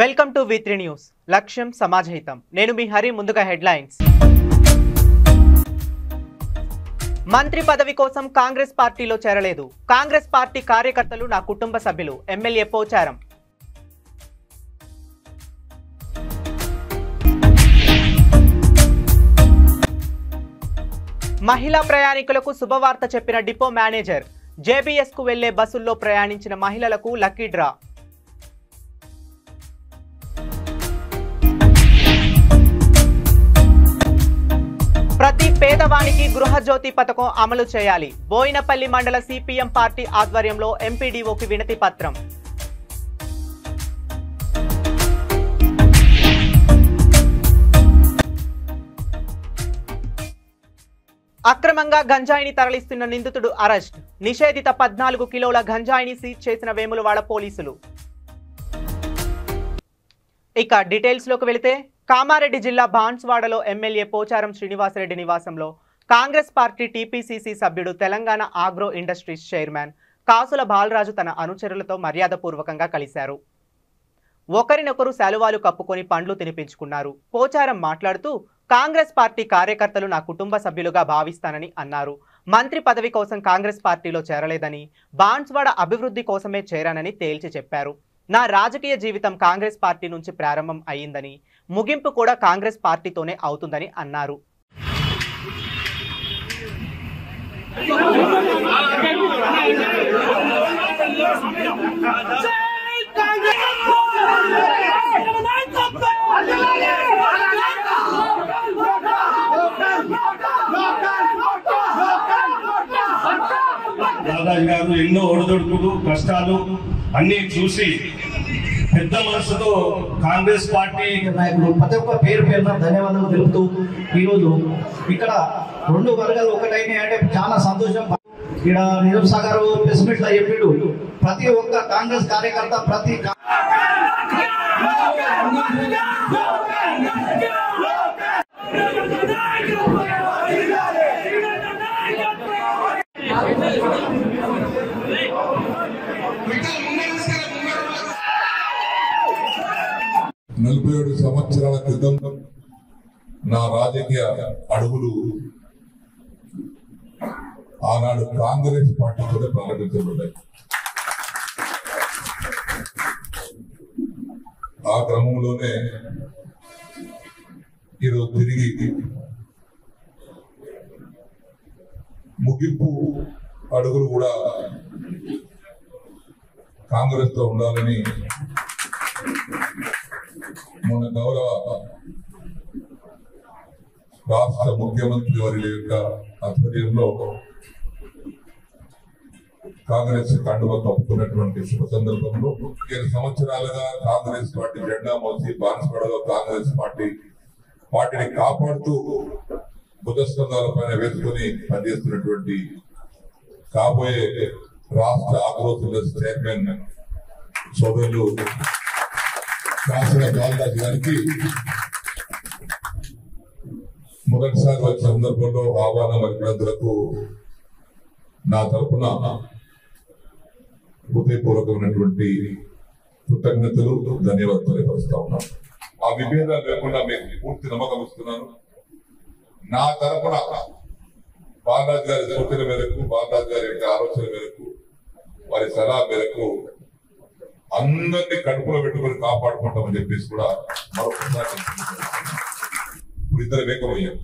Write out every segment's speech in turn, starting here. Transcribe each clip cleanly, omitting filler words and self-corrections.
Welcome to V3 news లక్ష్యం సమాజహితం నేను మీ హరి ముందుగా హెడ్లైన్స్ మంత్రి పదవి కోసం కాంగ్రెస్ పార్టీలో చేరలేదు కాంగ్రెస్ పార్టీ కార్యకర్తలు నా కుటుంబ సభ్యులు ఎమ్మెల్యే పోచారం మహిళా ప్రయాణికులకు శుభవార్త చెప్పిన డిపో మేనేజర్ JBS కు వెళ్లే బస్సుల్లో ప్రయాణించిన మహిళలకు లక్కీ డ్రా ప్రతి పేదవానికి గృహజ్యోతి పథకం అమలు చేయాలి బోయినపల్లి మండల CPM పార్టీ ఆధ్వర్యంలో MPDOకి వినతి పత్రం అక్రమంగా గంజాయిని తరలిస్తున్న నిందితుడు అరెస్ట్ నిషేధిత 14 కిలోల గంజాయిని సీజ్ చేసిన వేములవాడ పోలీసులు ఇక డీటెయిల్స్ లోకి వెళితే కామారెడ్డి జిల్లా బాన్స్వాడలో ఎమ్మెల్యే పోచారం శ్రీనివాసరెడ్డి నివాసంలో కాంగ్రెస్ పార్టీ TPCC సభ్యుడు తెలంగాణ ఆగ్రో ఇండస్ట్రీస్ చైర్మన్ కాసుల బాలరాజు తన అనుచరులతో మర్యాదపూర్వకంగా కలిశారు ఒకరినొకరు శాలువాలు కప్పుకొని పండ్లు తినిపించుకున్నారు పోచారం మాట్లాడుతూ కాంగ్రెస్ పార్టీ కార్యకర్తలు నా కుటుంబ సభ్యులుగా భావిస్తానని అన్నారు మంత్రి పదవి కోసం కాంగ్రెస్ పార్టీలో చేరలేదని బాన్స్వాడ అభివృద్ధి కోసమే చేరానని తేల్చి చెప్పారు నా రాజకీయ జీవితం కాంగ్రెస్ పార్టీ నుంచి ప్రారంభం అయ్యిందని ముగింపు కూడా కాంగ్రెస్ పార్టీతోనే అవుతుందని అన్నారు దాదాజీ గారు ఎన్నో ఒడిదొడుకులు కష్టాలు అన్ని చూసి పెద్ద మనసుతో కాంగ్రెస్ పార్టీ నాయకులు ప్రతి ఒక్క పేరు పేరున ధన్యవాదాలు తెలుపుతూ ఈరోజు ఇక్కడ రెండు వర్గాలు ఒకటైనాయి అంటే చాలా సంతోషం. ఇక్కడ నిజం సాగర్ ప్రెస్ మీట్ లో చెప్పాడు ప్రతి ఒక్క కాంగ్రెస్ కార్యకర్త ప్రతి నలభై 7 సంవత్సరాల క్రితం నా రాజకీయ అడుగులు ఆనాడు కాంగ్రెస్ పార్టీతో ప్రారంభించబడ్డాయి. ఆ క్రమంలోనే ఈరోజు తిరిగి ముగింపు అడుగులు కూడా కాంగ్రెస్ తో ఉండాలని మన గౌరవ రాష్ట్ర ముఖ్యమంత్రి వారి యొక్క ఆధ్వర్యంలో కాంగ్రెస్ కండువ కప్పుకున్నటువంటి శుభ సందర్భంలో 7 సంవత్సరాలుగా కాంగ్రెస్ పార్టీ జెండా మోసి బాన్స్వాడలో కాంగ్రెస్ పార్టీని కాపాడుతూ బుధస్కంధాల పైన వేసుకుని పనిచేస్తున్నటువంటి కాబోయే రాష్ట్ర ఆగ్రోతుల చైర్మన్ సోదరులు కాసుల బాలరాజు గారికి మొదటిసారి వచ్చిన సందర్భంలో ఆహ్వానం పలికినందుకు నా తరఫున హృదయపూర్వకమైనటువంటి కృతజ్ఞతలు ధన్యవాదాలు తెలియపరుస్తా ఉన్నాను. ఆ విభేదాలు లేకుండా మీకు పూర్తి నమ్మకం ఇస్తున్నాను. నా తరఫున బాలరాజు గారి సూచన మేరకు బాలరాజు గారి యొక్క ఆలోచన మేరకు వారి సలహా మేరకు అందరినీ కడుపులో పెట్టుకుని కాపాడుకుంటామని చెప్పేసి కూడా మరొకసారి ఇప్పుడు ఇద్దరు వేగమయ్యాం.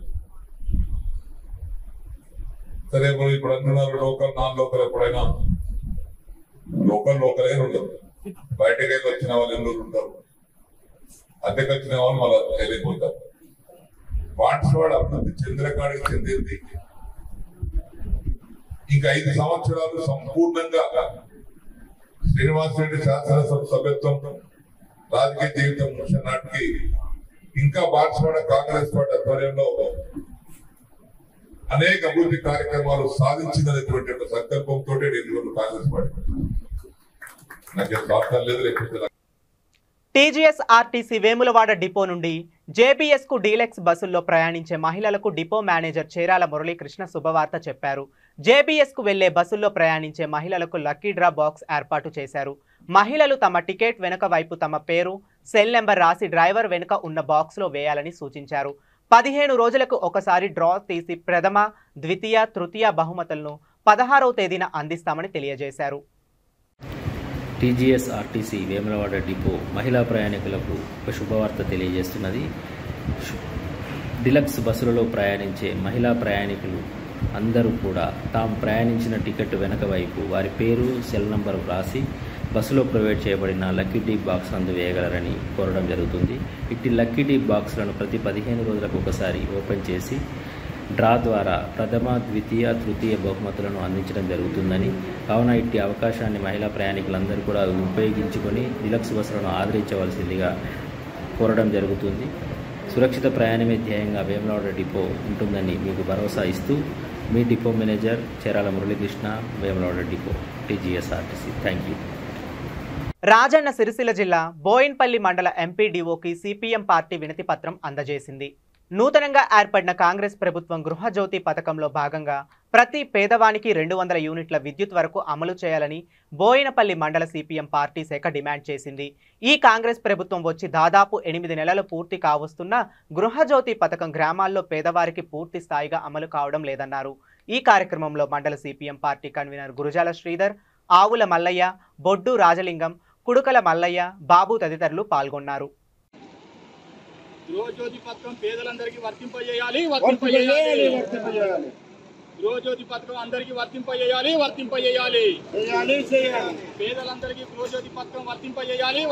సరే మనం ఇప్పుడు అంటున్నారు లోకల్ నాన్ లోకల్ ఎప్పుడైనా లోకలే ఉండదు. బయటకైతే వచ్చిన వాళ్ళు ఎందుకు ఉంటారు, అద్దెకి వచ్చిన వాళ్ళు మళ్ళీ వెళ్ళిపోతారు. బాన్స్వాడ అభివృద్ధి చంద్రకాడికి చెందింది. ఇంకా 5 సంవత్సరాలు సంపూర్ణంగా శ్రీనివాసరెడ్డి శాసనసభ సభ్యత్వం రాజకీయ జీవితం ముగిసిన నాటికి ఇంకా బాన్స్వాడ కాంగ్రెస్ పార్టీ ఆధ్వర్యంలో అనేక అభివృద్ధి కార్యక్రమాలు సాధించినటువంటి సంకల్పంతో నేను కాంగ్రెస్ పార్టీ నాకు స్వార్థం లేదు. లేకపోతే TGS RTC వేములవాడ డిపో నుండి JBS కు డీలక్స్ బస్సుల్లో ప్రయాణించే మహిళలకు డిపో మేనేజర్ చేరాల మురళీకృష్ణ శుభవార్త చెప్పారు. JBS కు వెళ్లే బస్సుల్లో ప్రయాణించే మహిళలకు లక్కీ డ్రా బాక్స్ ఏర్పాటు చేశారు. మహిళలు తమ టికెట్ వెనుక వైపు తమ పేరు, సెల్ నెంబర్ రాసి డ్రైవర్ వెనుక ఉన్న బాక్స్లో వేయాలని సూచించారు. 15 రోజులకు ఒకసారి డ్రా తీసి ప్రథమ, ద్వితీయ, తృతీయ బహుమతులను 16వ తేదీన అందిస్తామని తెలియజేశారు. టీజీఎస్ఆర్టీసీ వేములవాడ డిపో మహిళా ప్రయాణికులకు ఒక శుభవార్త తెలియజేస్తున్నది. డిలక్స్ బస్సులలో ప్రయాణించే మహిళా ప్రయాణికులు అందరూ కూడా తాము ప్రయాణించిన టికెట్ వెనక వైపు వారి పేరు, సెల్ నంబర్ వ్రాసి బస్సులో ప్రొవైడ్ చేయబడిన లక్కీ డీప్ బాక్స్ నందు వేయగలరని కోరడం జరుగుతుంది. ఇట్టి లక్కీ డీప్ బాక్స్లను ప్రతి 15 రోజులకు ఒకసారి ఓపెన్ చేసి డ్రా ద్వారా ప్రథమ, ద్వితీయ, తృతీయ బహుమతులను అందించడం జరుగుతుందని, కావున ఇట్టి అవకాశాన్ని మహిళా ప్రయాణికులందరూ కూడా ఉపయోగించుకొని డిలక్స్ బస్సులను ఆదరించవలసిందిగా కోరడం జరుగుతుంది. సురక్షిత ప్రయాణమే ధ్యేయంగా వేములవాడ డిపో ఉంటుందని మీకు భరోసా ఇస్తూ మీ depot manager Cherala Muralikrishna, Vemulawada depot, TGSRTC. Thank you. Rajanna Sircilla జిల్లా బోయిన్పల్లి మండల ఎంపీడీఓకి సిపిఎం పార్టీ వినతి పత్రం అందజేసింది. నూతనంగా ఏర్పడిన కాంగ్రెస్ ప్రభుత్వం గృహజ్యోతి పథకంలో భాగంగా ప్రతి పేదవానికి 200 యూనిట్ల విద్యుత్ వరకు అమలు చేయాలని బోయినపల్లి మండల సిపిఎం పార్టీ శాఖ డిమాండ్ చేసింది. ఈ కాంగ్రెస్ ప్రభుత్వం వచ్చి దాదాపు 8 నెలలు పూర్తి కావస్తున్న గృహజ్యోతి పథకం గ్రామాల్లో పేదవారికి పూర్తి స్థాయిగా అమలు కావడం లేదన్నారు. ఈ కార్యక్రమంలో మండల CPM party convener Gurujala Sridhar, ఆవుల మల్లయ్య, బొడ్డు రాజలింగం, కుడుకల మల్లయ్య, బాబు తదితరులు పాల్గొన్నారు. గృహజ్యోతి పథకం పేదలందరికీ వర్తింపజేయాలి. గృహజ్యోతి పథకం అందరికీ వర్తింపజేయాలి. పేదలందరికీ గృహజ్యోతి పథకం వర్తింపజేయాలి.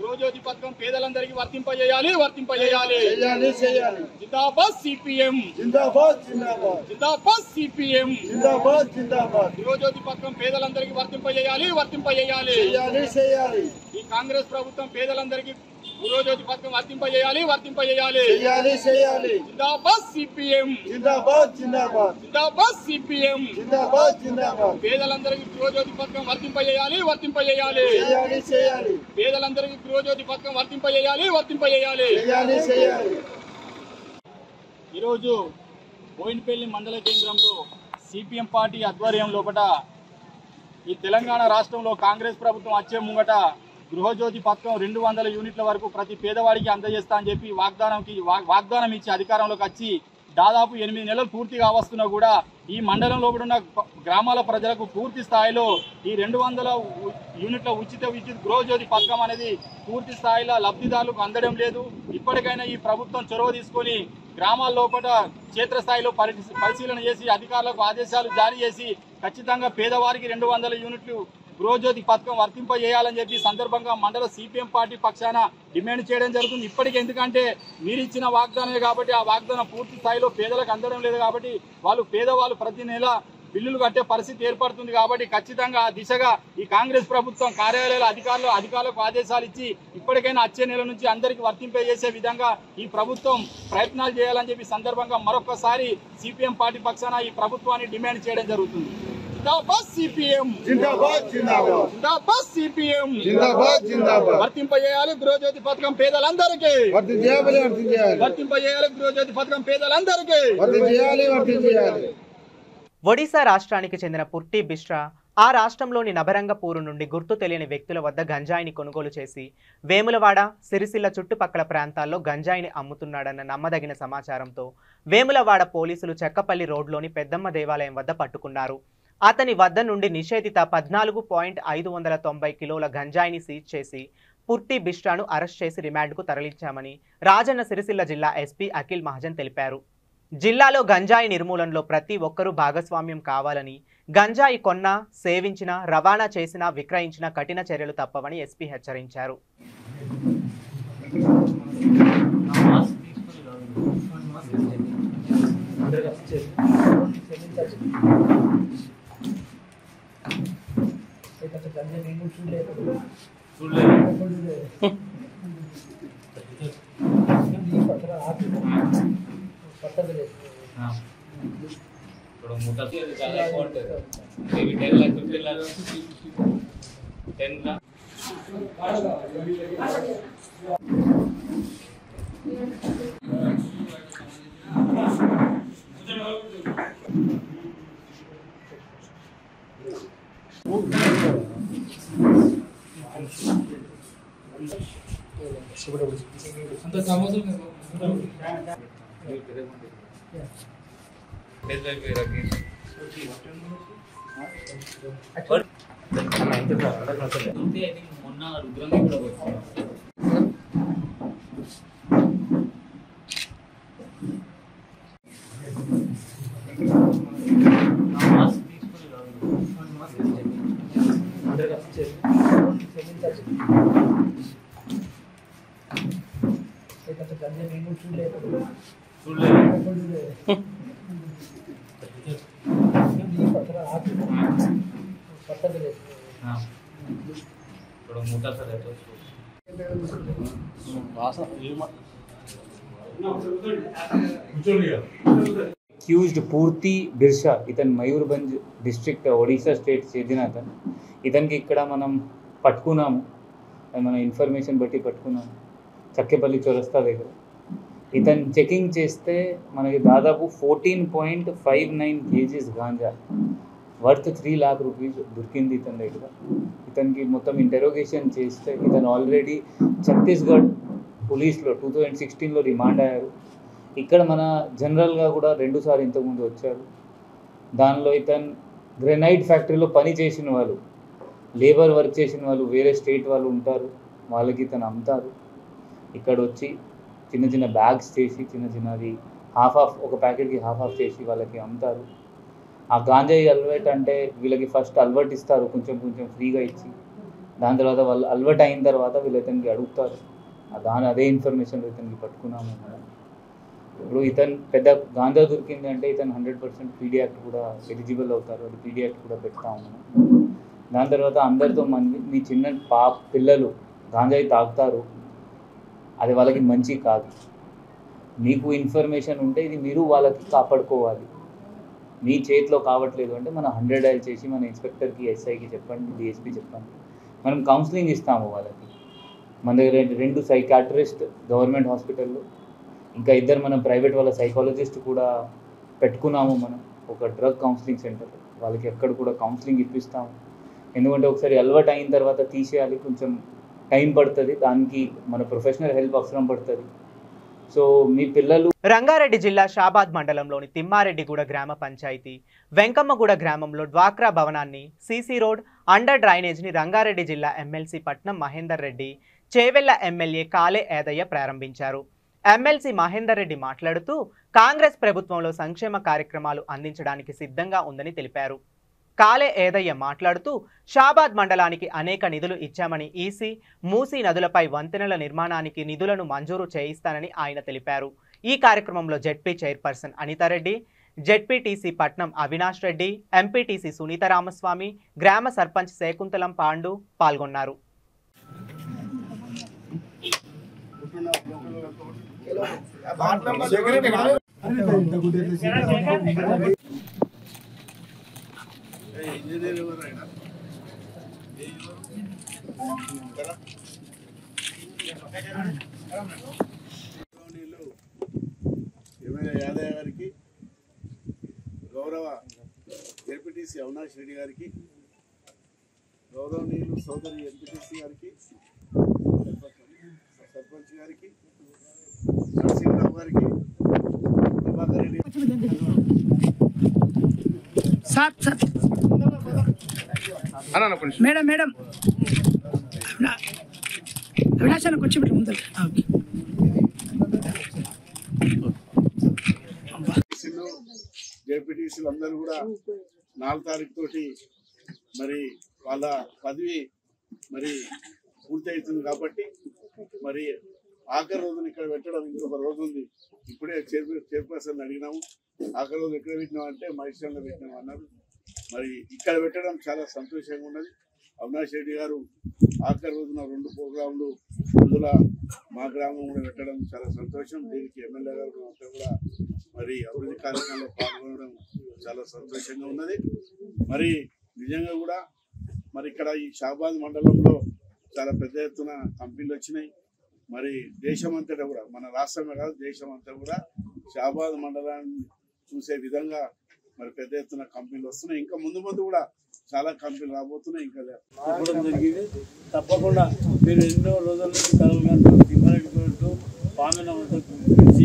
గృహజ్యోతి పథకం పేదలందరికీ వర్తింపజేయాలి. జిందాబాద్ సిపిఎం, జిందాబాద్ సిపిఎం. గృహజ్యోతి పథకం పేదలందరికీ వర్తింపజేయాలి. ఈ కాంగ్రెస్ ప్రభుత్వం పేదలందరికీ గృహజ్యోతి పథకం వర్తింపజేయాలి. జిందాబాద్ సిపిఎం, జిందాబాద్ సిపిఎం. పేదలందరికీ గృహజ్యోతి పథకం వర్తింపజేయాలి. పేదలందరికీ గృహజ్యోతి పథకం వర్తింపజేయాలి. ఈరోజు బోయినపల్లి మండల కేంద్రంలో సిపిఎం పార్టీ ఆధ్వర్యం లోపల ఈ తెలంగాణ రాష్ట్రంలో కాంగ్రెస్ ప్రభుత్వం వచ్చే ముంగట గృహజ్యోతి పథకం 200 యూనిట్ల వరకు ప్రతి పేదవాడికి అందజేస్తా అని చెప్పి వాగ్దానం ఇచ్చి అధికారంలోకి వచ్చి దాదాపు 8 నెలలు పూర్తిగా వస్తున్నా కూడా ఈ మండలంలో ఉన్న గ్రామాల ప్రజలకు పూర్తి స్థాయిలో ఈ 200 యూనిట్ల ఉచిత విద్యుత్ గృహజ్యోతి పథకం అనేది పూర్తి స్థాయిలో లబ్ధిదారులకు అందడం లేదు. ఇప్పటికైనా ఈ ప్రభుత్వం చొరవ తీసుకొని గ్రామాల లోపల క్షేత్రస్థాయిలో పరిశీలన చేసి అధికారులకు ఆదేశాలు జారీ చేసి ఖచ్చితంగా పేదవారికి 200 యూనిట్లు గృహజ్యోతి పథకం వర్తింపజేయాలని చెప్పి సందర్భంగా మండల సిపిఎం పార్టీ పక్షాన డిమాండ్ చేయడం జరుగుతుంది. ఇప్పటికే ఎందుకంటే మీరు ఇచ్చిన వాగ్దానమే కాబట్టి ఆ వాగ్దానం పూర్తి స్థాయిలో పేదలకు అందడం లేదు కాబట్టి పేదవాళ్ళు ప్రతి నెల బిల్లులు కట్టే పరిస్థితి ఏర్పడుతుంది. కాబట్టి ఖచ్చితంగా ఆ దిశగా ఈ కాంగ్రెస్ ప్రభుత్వం కార్యాలయాల అధికారులకు ఆదేశాలు ఇచ్చి ఇప్పటికైనా వచ్చే నెల నుంచి అందరికీ వర్తింపజేసే విధంగా ఈ ప్రభుత్వం ప్రయత్నాలు చేయాలని చెప్పి సందర్భంగా మరొకసారి సిపిఎం పార్టీ పక్షాన ఈ ప్రభుత్వాన్ని డిమాండ్ చేయడం జరుగుతుంది. జిందాబాద్ సిపిఎం, జిందాబాద్ సిపిఎం. వర్తింపజేయాలి గృహజ్యోతి పథకం పేదలందరికీ, వర్తింపజేయాలి గృహజ్యోతి పథకం పేదలందరికీ. ఒడిశా రాష్ట్రానికి చెందిన పుర్టి బిశ్రా ఆ రాష్ట్రంలోని నబరంగపూరు నుండి గుర్తు తెలియని వ్యక్తుల వద్ద గంజాయిని కొనుగోలు చేసి వేములవాడ, సిరిసిల్ల చుట్టుపక్కల ప్రాంతాల్లో గంజాయిని అమ్ముతున్నాడన్న నమ్మదగిన సమాచారంతో వేములవాడ పోలీసులు చెక్కపల్లి రోడ్లోని పెద్దమ్మ దేవాలయం వద్ద పట్టుకున్నారు. అతని వద్ద నుండి నిషేధిత 14.590 కిలోల గంజాయిని సీజ్ చేసి పుర్టి బిశ్రాను అరెస్ట్ చేసి రిమాండ్కు తరలించామని రాజన్న సిరిసిల్ల జిల్లా ఎస్పీ అఖిల్ మహాజన్ తెలిపారు. జిల్లాలో గంజాయి నిర్మూలనలో ప్రతి ఒక్కరూ భాగస్వామ్యం కావాలని, గంజాయి కొన్నా, సేవించినా, రవాణా చేసినా, విక్రయించినా కఠిన చర్యలు తప్పవని ఎస్పీ హెచ్చరించారు. అక్యూజ్డ్ పూర్తి బిర్షా ఇతను మయూర్భంజ్ డిస్ట్రిక్ట్ ఒడిశా స్టేట్ చెందిన అతను. ఇతనికి ఇక్కడ మనం పట్టుకున్నాము, మన ఇన్ఫర్మేషన్ బట్టి పట్టుకున్నాము చక్కెపల్లి చౌరస్తా దగ్గర. ఇతను చెకింగ్ చేస్తే మనకి దాదాపు 14.59 kgs ganja worth 3 lakh rupees దొరికింది ఇతని దగ్గర. ఇతనికి మొత్తం ఇంటరోగేషన్ చేస్తే ఇతను ఆల్రెడీ ఛత్తీస్గఢ్ పోలీస్లో 2016లో రిమాండ్ అయ్యారు. ఇక్కడ మన జనరల్గా కూడా 2 సార్లు ఇంతకుముందు వచ్చారు. దానిలో ఇతను గ్రెనైట్ ఫ్యాక్టరీలో పని చేసిన వాళ్ళు, లేబర్ వర్క్ చేసిన వాళ్ళు, వేరే స్టేట్ వాళ్ళు ఉంటారు, వాళ్ళకి ఇతను అమ్ముతారు. ఇక్కడ వచ్చి చిన్న చిన్న బ్యాగ్స్ చేసి చిన్నది హాఫ్ ఒక ప్యాకెట్కి హాఫ్ చేసి వాళ్ళకి అమ్ముతారు. ఆ గాంజాయి అలవాటు అంటే వీళ్ళకి ఫస్ట్ అలవాటు ఇస్తారు, కొంచెం ఫ్రీగా ఇచ్చి, దాని తర్వాత వాళ్ళు అలవాటు అయిన తర్వాత వీళ్ళు ఇతనికి అడుగుతారు. అదే ఇన్ఫర్మేషన్ ఇతనికి పట్టుకున్నాము మనం. ఇప్పుడు ఇతను పెద్ద గాంజా దొరికింది అంటే ఇతను 100% పీడీ యాక్ట్ కూడా ఎలిజిబుల్ అవుతారు. అది పీడీ యాక్ట్ కూడా పెడతాము మనం. దాని తర్వాత అందరితో మీ చిన్న పిల్లలు గాంజాయి తాగుతారు, అది వాళ్ళకి మంచి కాదు. మీకు ఇన్ఫర్మేషన్ ఉంటే ఇది మీరు వాళ్ళకి కాపాడుకోవాలి. మీ చేతిలో కావట్లేదు అంటే మనం 100 డయల్ చేసి మన ఇన్స్పెక్టర్కి, ఎస్ఐకి చెప్పండి, డిఎస్పీ చెప్పండి, మనం కౌన్సిలింగ్ ఇస్తాము వాళ్ళకి. మన దగ్గర 2 సైకాట్రిస్ట్ గవర్నమెంట్ హాస్పిటల్లో, ఇంకా 2 మనం ప్రైవేట్ వాళ్ళ సైకాలజిస్ట్ కూడా పెట్టుకున్నాము. మనం ఒక డ్రగ్ కౌన్సిలింగ్ సెంటర్, వాళ్ళకి ఎక్కడ కూడా కౌన్సిలింగ్ ఇప్పిస్తాము. ఎందుకంటే ఒకసారి అలవాటు అయిన తర్వాత తీసేయాలి, కొంచెం టైం పడుతుంది, దానికి మన ప్రొఫెషనల్ హెల్ప్ అవసరం పడుతుంది. సో మీ పిల్లలు. రంగారెడ్డి జిల్లా షాబాద్ మండలంలోని తిమ్మారెడ్డిగూడ గ్రామ పంచాయతీ వెంకమ్మగూడ గ్రామంలో డ్వాక్రా భవనాన్ని, సీసీ రోడ్, అండర్ డ్రైనేజ్ని రంగారెడ్డి జిల్లా ఎమ్మెల్సీ పట్నం మహేందర్ రెడ్డి, చేవెళ్ల ఎమ్మెల్యే కాలే ఏదయ్య ప్రారంభించారు. ఎమ్మెల్సీ మహేందర్ రెడ్డి మాట్లాడుతూ కాంగ్రెస్ ప్రభుత్వంలో సంక్షేమ కార్యక్రమాలు అందించడానికి సిద్ధంగా ఉందని తెలిపారు. కాలే ఏదయ్య మాట్లాడుతూ షాబాద్ మండలానికి అనేక నిధులు ఇచ్చామని, ఈసీ, మూసీ నదులపై వంతెనల నిర్మాణానికి నిధులను మంజూరు చేయిస్తానని ఆయన తెలిపారు. ఈ కార్యక్రమంలో జెడ్పీ చైర్పర్సన్ అనితారెడ్డి, జెడ్పీటీసీ పట్నం అవినాష్ రెడ్డి, ఎంపీటీసీ సునీత రామస్వామి, గ్రామ సర్పంచ్ శేకుంతలం పాండు పాల్గొన్నారు. ఎమ్మెల్యే యాదయ్య గారికి, గౌరవ ఎంపీటీసీ అవినాష్ రెడ్డి గారికి, గౌరవనీయులు సోదరి ఎంపీటీసీ గారికి, సర్పంచ్ గారికి, నరసింహరావు గారికి, ప్రభాకర్ రెడ్డి మేడం అవినాశానికి వచ్చి ముందు జెడ్పీటీసీలు అందరూ కూడా 4 తారీఖు తోటి మరి వాళ్ళ పదవి మరి పూర్తి అవుతుంది కాబట్టి మరి ఆఖరి రోజున ఇక్కడ పెట్టడం ఇంకొక రోజు ఉంది. ఇప్పుడే చైర్పర్సన్ అడిగినాము, ఆఖరి రోజు ఎక్కడ పెట్టినాం అంటే మైసూర్లో పెట్టినాం అన్నారు. మరి ఇక్కడ పెట్టడం చాలా సంతోషంగా ఉన్నది. అవినాష్ రెడ్డి గారు ఆఖరి రోజున 2 ప్రోగ్రాంలు అందులో మా గ్రామం కూడా పెట్టడం చాలా సంతోషం. దీనికి ఎమ్మెల్యే గారు అంతా కూడా మరి అభివృద్ధి కార్యక్రమంలో పాల్గొనడం చాలా సంతోషంగా ఉన్నది. మరి నిజంగా కూడా మరి ఇక్కడ ఈ షాబాద్ మండలంలో చాలా పెద్ద ఎత్తున కంపెనీలు వచ్చినాయి. మరి దేశమంతటా కూడా, మన రాష్ట్రమే కాదు దేశమంతా కూడా షాబాద్ మండలాన్ని చూసే విధంగా మరి పెద్ద ఎత్తున కంపెనీలు వస్తున్నాయి. ఇంకా ముందు కూడా చాలా కంపెనీలు రాబోతున్నాయి. ఇంకా చెప్పడం జరిగింది. తప్పకుండా మీరు ఎన్నో రోజుల నుంచి కలవగంటూ తిమ్మరెడ్డి పామెన పిలిచి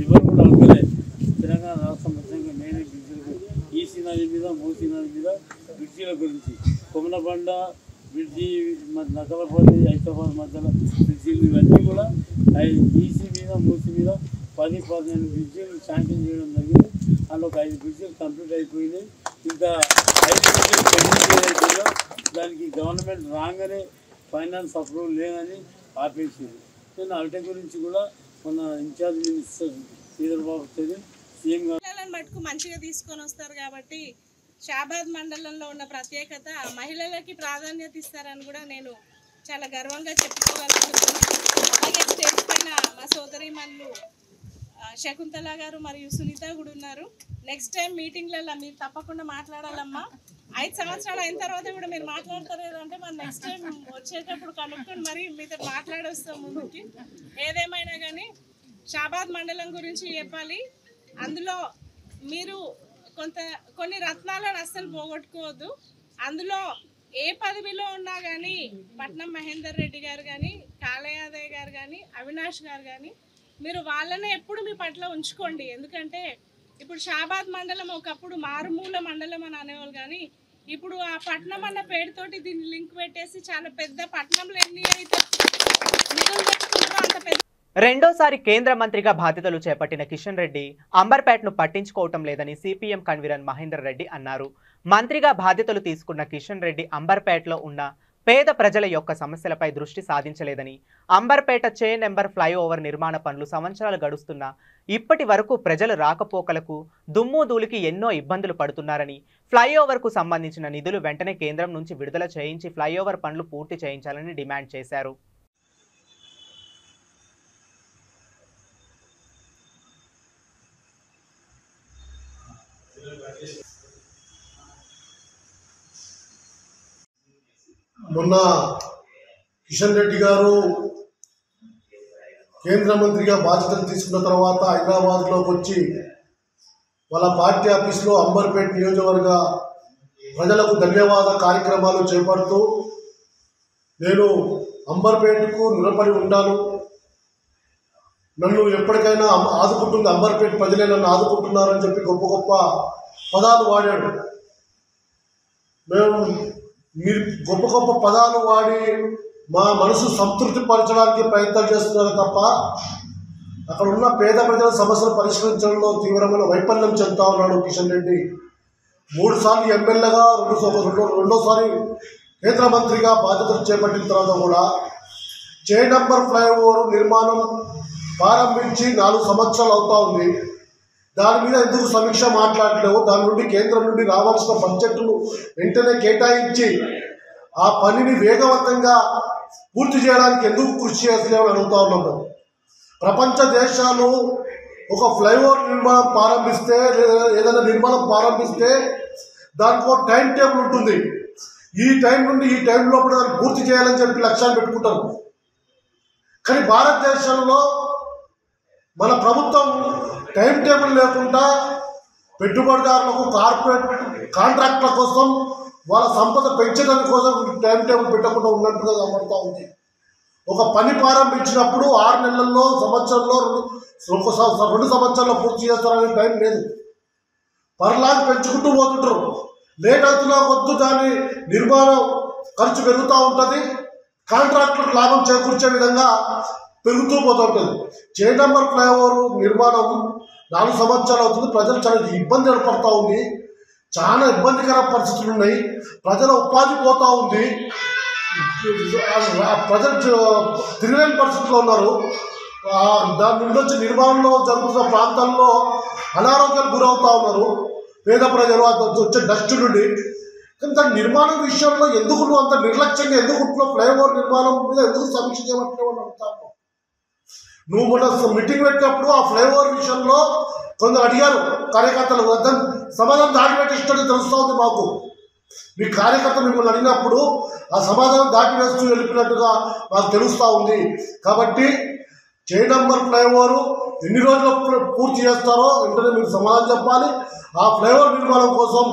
ఎవరు కూడా అనుకోలేదు. తెలంగాణ రాష్ట్రం మొత్తంగా నేనే బ్రిడ్జిలకు ఈసీ నది మీద మూసీ నది మీద బ్రిడ్జీల గురించి కొమనబండ బ్రిడ్జి నకలపల్లి హైదరాబాద్ మధ్యలో బ్రిడ్జీలు ఇవన్నీ కూడా ఈసీ మీద మూసీ మీద 10-15 బ్రిడ్జీలు శాంక్షన్ చేయడం జరిగింది. అందులో ఒక 5 బ్రిడ్జీలు కంప్లీట్ అయిపోయినాయి. ఇంకా 5 బ్రిడ్జీలు పెండింగ్ ఏదైతుందో దానికి గవర్నమెంట్ రాగానే ఫైనాన్స్ అప్రూవల్ లేదని ఆపేసింది. నేను అల్టే గురించి కూడా మన incharge minister Sridhar Babu CM మటుకు మంచిగా తీసుకొని వస్తారు కాబట్టి షాబాద్ మండలంలో ఉన్న ప్రత్యేకత మహిళలకి ప్రాధాన్యత ఇస్తారని కూడా నేను చాలా గర్వంగా చెప్పుకోగలుగుతున్నాను. అలాగే స్టేజ్ పైన మా సోదరీమణులు శకుంతల గారు మరియు సునీత కూడా ఉన్నారు. నెక్స్ట్ టైం మీటింగ్లలో మీరు తప్పకుండా మాట్లాడాలమ్మా. 5 సంవత్సరాలు అయిన తర్వాత కూడా మీరు మాట్లాడతారేదంటే మనం నెక్స్ట్ టైం వచ్చేటప్పుడు కనుక్కొని మరి మీతో మాట్లాడొస్తాం ముందుకి. ఏదేమైనా కానీ షాబాద్ మండలం గురించి చెప్పాలి. అందులో మీరు కొన్ని రత్నాలను అస్సలు పోగొట్టుకోవద్దు. అందులో ఏ పదవిలో ఉన్నా కానీ పట్నం మహేందర్ రెడ్డి గారు కానీ కాళయాదయ్య గారు కానీ అవినాష్ గారు కానీ మీరు వాళ్ళనే ఎప్పుడు మీ పట్ల ఉంచుకోండి. ఎందుకంటే ఇప్పుడు షాబాద్ మండలం ఒకప్పుడు మారుమూల మండలం అని అనేవాళ్ళు, కానీ ఇప్పుడు ఆ పట్నం అన్న పేరుతోటి దీన్ని లింక్ పెట్టేసి చాలా పెద్ద పట్నంలో ఎన్ని అయితే నిధులు పెట్టుకుంటారో అంత పెద్ద. రెండోసారి కేంద్ర మంత్రిగా బాధ్యతలు చేపట్టిన కిషన్ రెడ్డి అంబర్పేటను పట్టించుకోవటం లేదని సిపిఎం కన్వీనర్ మహేందర్ రెడ్డి అన్నారు. మంత్రిగా బాధ్యతలు తీసుకున్న కిషన్ రెడ్డి అంబర్పేటలో ఉన్న పేద ప్రజల యొక్క సమస్యలపై దృష్టి సాధించలేదని, అంబర్పేట చే నెంబర్ ఫ్లైఓవర్ నిర్మాణ పనులు సంవత్సరాలు గడుస్తున్నా ఇప్పటి వరకు ప్రజలు రాకపోకలకు దుమ్ము ధూళికి ఎన్నో ఇబ్బందులు పడుతున్నారని, ఫ్లైఓవర్కు సంబంధించిన నిధులు వెంటనే కేంద్రం నుంచి విడుదల చేయించి ఫ్లైఓవర్ పనులు పూర్తి చేయించాలని డిమాండ్ చేశారు. మొన్న కిషన్ రెడ్డి గారు కేంద్ర మంత్రిగా బాధ్యతలు తీసుకున్న తర్వాత హైదరాబాద్లోకి వచ్చి వాళ్ళ పార్టీ ఆఫీస్లో అంబర్పేట నియోజకవర్గ ప్రజలకు ధన్యవాద కార్యక్రమాలు చేపడుతూ నేను అంబర్పేటకు నిలబడి ఉండాను, నన్ను ఎప్పటికైనా ఆదుకుంటుంది అంబర్పేట ప్రజలే నన్ను ఆదుకుంటున్నారని చెప్పి గొప్ప గొప్ప పదాలు వాడాడు. మేము మీరు గొప్ప గొప్ప పదాలు వాడి మా మనసు సంతృప్తి పరచడానికి ప్రయత్నం చేస్తున్నారు తప్ప అక్కడ ఉన్న పేద ప్రజల సమస్యలు పరిష్కరించడంలో తీవ్రమైన వైఫల్యం చెందుతా ఉన్నాడు కిషన్ రెడ్డి. 3 సార్లు ఎమ్మెల్యేగా రెండోసారి కేంద్ర మంత్రిగా బాధ్యతలు చేపట్టిన తర్వాత కూడా చే నంబర్ ఫ్లైఓవర్ నిర్మాణం ప్రారంభించి 4 సంవత్సరాలు అవుతా ఉంది. దాని మీద ఎందుకు సమీక్ష మాట్లాడలేవు? దాని నుండి కేంద్రం నుండి రావాల్సిన బడ్జెట్ను వెంటనే కేటాయించి ఆ పనిని వేగవంతంగా పూర్తి చేయడానికి ఎందుకు కృషి చేస్తలేమని అడుగుతా ఉన్నాము. ప్రపంచ దేశాలు ఒక ఫ్లైఓవర్ నిర్మాణం ప్రారంభిస్తే, ఏదైనా నిర్మాణం ప్రారంభిస్తే దానికి ఒక టైం టేబుల్ ఉంటుంది. ఈ టైం నుండి ఈ టైం లోపల దాన్ని పూర్తి చేయాలని చెప్పి లక్ష్యాలు పెట్టుకుంటారు. కానీ భారతదేశంలో మన ప్రభుత్వం టైం టేబుల్ లేకుండా పెట్టుబడిదారులకు కార్పొరేట్ కాంట్రాక్ట్ల కోసం వాళ్ళ సంపద పెంచడం కోసం టైం టేబుల్ పెట్టకుండా ఉన్నట్టుగా కనబడుతూ ఉంది. ఒక పని ప్రారంభించినప్పుడు 6 నెలల్లో, సంవత్సరంలో, 2 సంవత్సరాల్లో పూర్తి చేస్తారనే టైం లేదు. పర్లాగా పెంచుకుంటూ పోతుంటారు. లేట్ అవుతున్నా వద్దు దాని నిర్మాణం ఖర్చు పెరుగుతూ ఉంటుంది, కాంట్రాక్టులకు లాభం చేకూర్చే విధంగా పెరుగుతూ పోతూ ఉంటుంది. చే నంబర్ ఫ్లైఓవర్ నిర్మాణం 4 సంవత్సరాలు అవుతుంది. ప్రజలు చాలా ఇబ్బంది ఏర్పడుతూ ఉంది. చాలా ఇబ్బందికర పరిస్థితులు ఉన్నాయి. ప్రజల ఉపాధి పోతూ ఉంది. ప్రజలు తిరగలేని పరిస్థితుల్లో ఉన్నారు. దాని నుండి వచ్చి నిర్మాణంలో జరుగుతున్న ప్రాంతాల్లో అనారోగ్యాలకు గురవుతూ ఉన్నారు పేద ప్రజలు. వచ్చే డస్ట్ నుండి. కానీ దాని నిర్మాణం విషయంలో ఎందుకు నువ్వు అంత నిర్లక్ష్యంగా ఎందుకు ఫ్లైఓవర్ నిర్మాణం మీద ఎందుకు సమీక్ష చేయమంటున్నావు అని అడుగుతాను. నువ్వు మొన్న మీటింగ్ పెట్టినప్పుడు ఆ ఫ్లైఓవర్ విషయంలో కొందరు అడిగారు కార్యకర్తలు, దాన్ని సమాధానం దాటిపెట్టినట్టు తెలుస్తూ ఉంది మాకు. మీ కార్యకర్త మిమ్మల్ని అడిగినప్పుడు ఆ సమాధానం దాటివేస్తూ వెళ్ళిపోయినట్టుగా మాకు తెలుస్తూ ఉంది. కాబట్టి చే నంబర్ ఫ్లైఓవర్ ఎన్ని రోజుల్లో పూర్తి చేస్తారో వెంటనే మీరు సమాధానం చెప్పాలి. ఆ ఫ్లైఓవర్ నిర్మాణం కోసం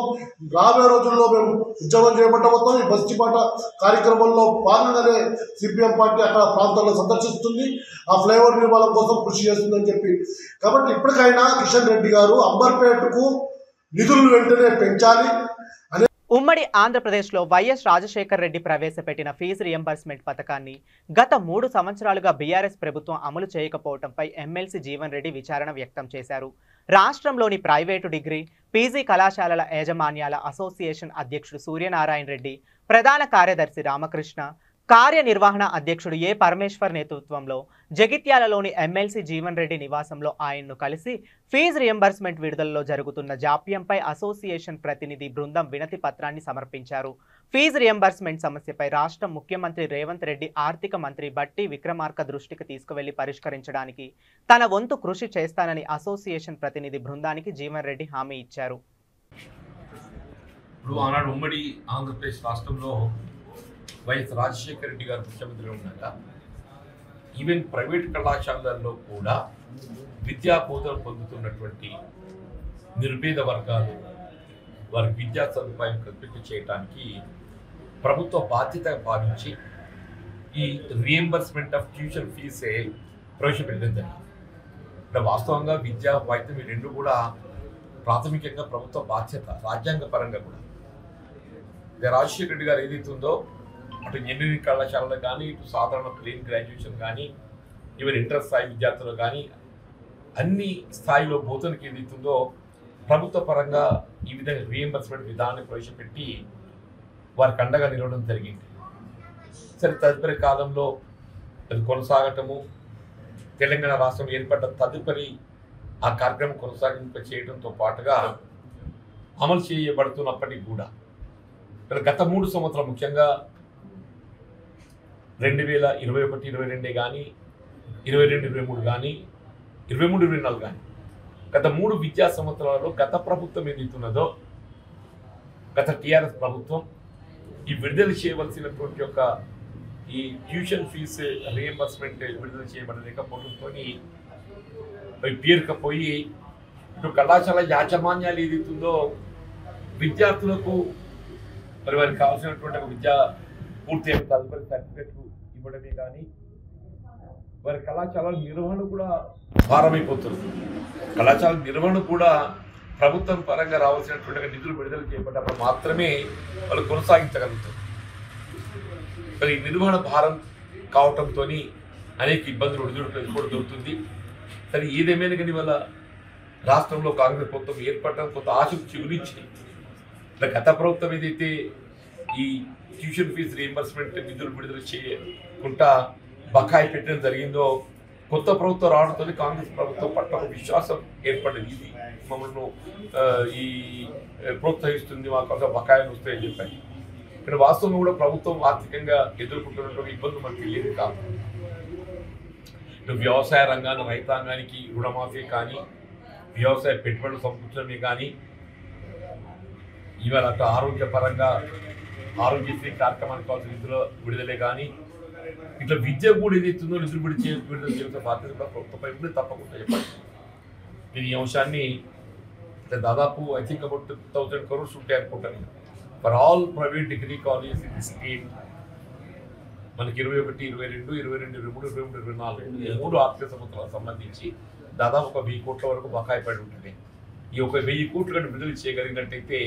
రాబోయే రోజుల్లో మేము ఉద్యమం చేపట్టబోతాం. ఈ బస్తిపాట కార్యక్రమంలో భాగంగానే సిపిఎం పార్టీ అక్కడ ప్రాంతాల్లో సందర్శిస్తుంది, ఆ ఫ్లైఓవర్ నిర్మాణం కోసం కృషి చేస్తుందని చెప్పి. కాబట్టి ఇప్పటికైనా కిషన్ రెడ్డి గారు అంబర్పేటకు నిధులు వెంటనే పెంచాలి. ఉమ్మడి ఆంధ్రప్రదేశ్లో వైఎస్ రాజశేఖర్ రెడ్డి ప్రవేశపెట్టిన ఫీజు రియంబర్స్మెంట్ పథకాన్ని గత 3 సంవత్సరాలుగా బీఆర్ఎస్ ప్రభుత్వం అమలు చేయకపోవడంపై ఎమ్మెల్సీ జీవన్ రెడ్డి విచారణ వ్యక్తం చేశారు. రాష్ట్రంలోని ప్రైవేటు డిగ్రీ, పీజీ కళాశాలల యాజమాన్యాల అసోసియేషన్ అధ్యక్షుడు సూర్యనారాయణ రెడ్డి, ప్రధాన కార్యదర్శి రామకృష్ణ, కార్యనిర్వహణ అధ్యక్షుడు ఏ పరమేశ్వర్ నేతృత్వంలో జగిత్యాలలోని ఎమ్మెల్సీ జీవన్ రెడ్డి నివాసంలో ఆయన్ను కలిసి ఫీజు రియంబర్స్మెంట్ విడుదలలో జరుగుతున్న జాప్యంపై అసోసియేషన్ ప్రతినిధి బృందం వినతి పత్రాన్ని సమర్పించారు. ఫీజు రియంబర్స్మెంట్ సమస్యపై రాష్ట్ర ముఖ్యమంత్రి రేవంత్ రెడ్డి ఆర్థిక మంత్రి బట్టి విక్రమార్క దృష్టికి తీసుకువెళ్లి పరిష్కరించడానికి తన వంతు కృషి చేస్తానని అసోసియేషన్ ప్రతినిధి బృందానికి జీవన్ రెడ్డి హామీ ఇచ్చారు. ఆనాడు ఉమ్మడి ఆంధ్రప్రదేశ్ రాష్ట్రంలో వైఎస్ రాజశేఖర రెడ్డి గారు ముఖ్యమంత్రిగా ఉండగా ఈవెన్ ప్రైవేట్ కళాశాలల్లో కూడా విద్యా బోధన పొందుతున్నటువంటి నిరుపేద వర్గాలు వారి విద్యా సదుపాయం కల్పించి చేయడానికి ప్రభుత్వ బాధ్యత భావించి ఈ రియంబర్స్మెంట్ ఆఫ్ ట్యూషన్ ఫీజే ప్రవేశపెట్టడం జరిగింది. ఇక్కడ వాస్తవంగా విద్యా వైద్యం ఈ రెండు కూడా ప్రాథమికంగా ప్రభుత్వ బాధ్యత, రాజ్యాంగ పరంగా కూడా. రాజశేఖర రెడ్డి గారు ఏదైతే ఉందో అటు ఇంజనీరింగ్ కళాశాలలో కానీ, ఇటు సాధారణ ప్లేన్ గ్రాడ్యుయేషన్ కానీ, ఈవెన్ ఇంటర్ స్థాయి విద్యార్థులు కానీ అన్ని స్థాయిలో బోధనకి ఏదైతుందో ప్రభుత్వ పరంగా ఈ విధంగా రియంబర్స్మెంట్ విధానాన్ని ప్రవేశపెట్టి వారికి అండగా నిలవడం జరిగింది. సరే, తదుపరి కాలంలో అది కొనసాగటము, తెలంగాణ రాష్ట్రం ఏర్పడ్డ తదుపరి ఆ కార్యక్రమం కొనసాగింప చేయడంతో పాటుగా అమలు చేయబడుతున్నప్పటికీ కూడా గత 3 సంవత్సరాలు ముఖ్యంగా 2021-22 కానీ, 22-23 కానీ, 23-24 కానీ గత 3 విద్యా సంవత్సరాలలో గత ప్రభుత్వం ఏదైతున్నదో, గత టీఆర్ఎస్ ప్రభుత్వం ఈ విడుదల చేయవలసినటువంటి యొక్క ఈ ట్యూషన్ ఫీజు రియంబర్స్మెంట్ విడుదల చేయబడలేకపోవడంతో పేరుకపోయి ఇటు కళాశాల యాజమాన్యాలు ఏదైతుందో విద్యార్థులకు మరి వారికి కావాల్సినటువంటి విద్యా పూర్తి తదుపరి సర్టిఫికెట్లు ఇవ్వడమే కానీ వారి కళాశాలల నిర్వహణ కూడా భారమైపోతుంది. కళాశాల నిర్వహణ కూడా ప్రభుత్వం పరంగా రావాల్సినటువంటి నిధులు విడుదల చేయబడ్డప్పుడు మాత్రమే వాళ్ళు కొనసాగించగలుగుతారు. మరి నిర్వహణ భారం కావటంతో అనేక ఇబ్బందులు ఎదుర్కొంటుంది. సరే, ఏదేమైనా కానీ వాళ్ళ రాష్ట్రంలో కాంగ్రెస్ ప్రభుత్వం ఏర్పడటం కొంత ఆశకు చిగురించి గత ప్రభుత్వం ఏదైతే ఈ ట్యూషన్ ఫీజు రియంబర్స్మెంట్ నిధులు విడుదల చేయకుండా బకాయి పెట్టడం జరిగిందో, కొత్త ప్రభుత్వం రావడంతో కాంగ్రెస్ ప్రభుత్వం పట్ల విశ్వాసం ఏర్పడింది. ఇది మమ్మల్ని ఈ ప్రోత్సహిస్తుంది, మాకు బకాయిలు వస్తాయని చెప్పాయి. ఇక్కడ వాస్తవంగా కూడా ప్రభుత్వం ఆర్థికంగా ఎదుర్కొంటున్నటువంటి ఇబ్బందులు మనకి తెలియదు కాదు. వ్యవసాయ రంగాన్ని, రైతాంగానికి రుణమాఫీ కానీ, వ్యవసాయ పెట్టుబడులు సమకూర్చడమే కానీ, ఇవాళ అటు ఆరోగ్యపరంగా ఆరోగ్యశ్రీ కార్యక్రమానికి కావాల్సిన నిధుల విడుదలే కానీ, ఇట్లా విద్య కూడా ఏదైతుందో నిధులు విడుదల చేసే బాధ్యత కూడా ప్రభుత్వంపై కూడా తప్పకుండా చెప్పాలి. నేను ఈ అంశాన్ని దాదాపు ఐ థింక్ అబౌట్ 1000 crores ఉంటాయి అనుకుంటాను for all private degree colleges in the state. మనకి 21, 22, 22, 23, 24 3 ఆర్థిక సంవత్సరాలకు సంబంధించి దాదాపు 1000 కోట్ల వరకు బకాయి పడి ఉంటుంది. ఈ 1000 కోట్లు కంటే విడుదల చేయగలిగినట్టయితే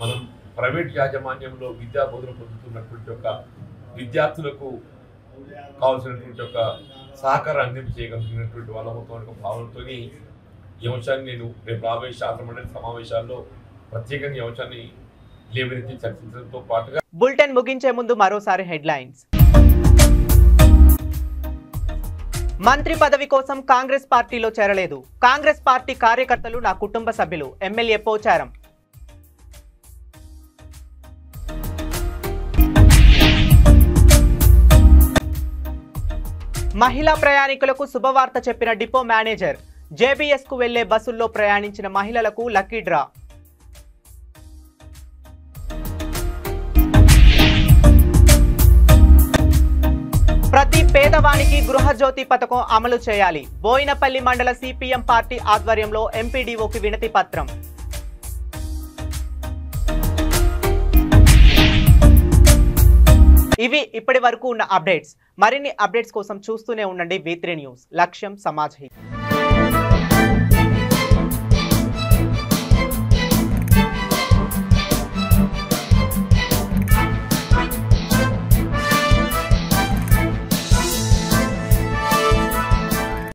మనం ప్రైవేట్ యాజమాన్యంలో విద్యా బోధన పొందుతున్నటువంటి ఒక విద్యార్థులకు కావాల్సినటువంటి ఒక సహకారం అందించగలిగినటువంటి వాళ్ళతో భావనతో ఈ అంశాన్ని నేను రేపు రాబోయే శాసనమండలి సమావేశాల్లో ప్రత్యేకంగా ఈ అంశాన్ని లేవనెత్తి చర్చించడంతో పాటుగా బులెటిన్ ముగించే ముందు మరోసారి హెడ్లైన్స్. మంత్రి పదవి కోసం కాంగ్రెస్ పార్టీలో చేరలేదు. కాంగ్రెస్ పార్టీ కార్యకర్తలు నా కుటుంబ సభ్యులు. ఎమ్మెల్యే పోచారం. మహిళా ప్రయాణికులకు శుభవార్త చెప్పిన డిపో మేనేజర్. జేబీఎస్ కు వెళ్లే బస్సుల్లో ప్రయాణించిన మహిళలకు లక్కీ డ్రా. ప్రతి పేదవానికి గృహజ్యోతి పథకం అమలు చేయాలి. బోయినపల్లి మండల సిపిఎం పార్టీ ఆధ్వర్యంలో ఎంపీడీఓకి వినతి పత్రం. ఇవి ఇప్పటి వరకు ఉన్న అప్డేట్స్. మరిన్ని అప్డేట్స్ కోసం చూస్తూనే ఉండండి V3 న్యూస్. లక్ష్యం సమాజ్ హిత్.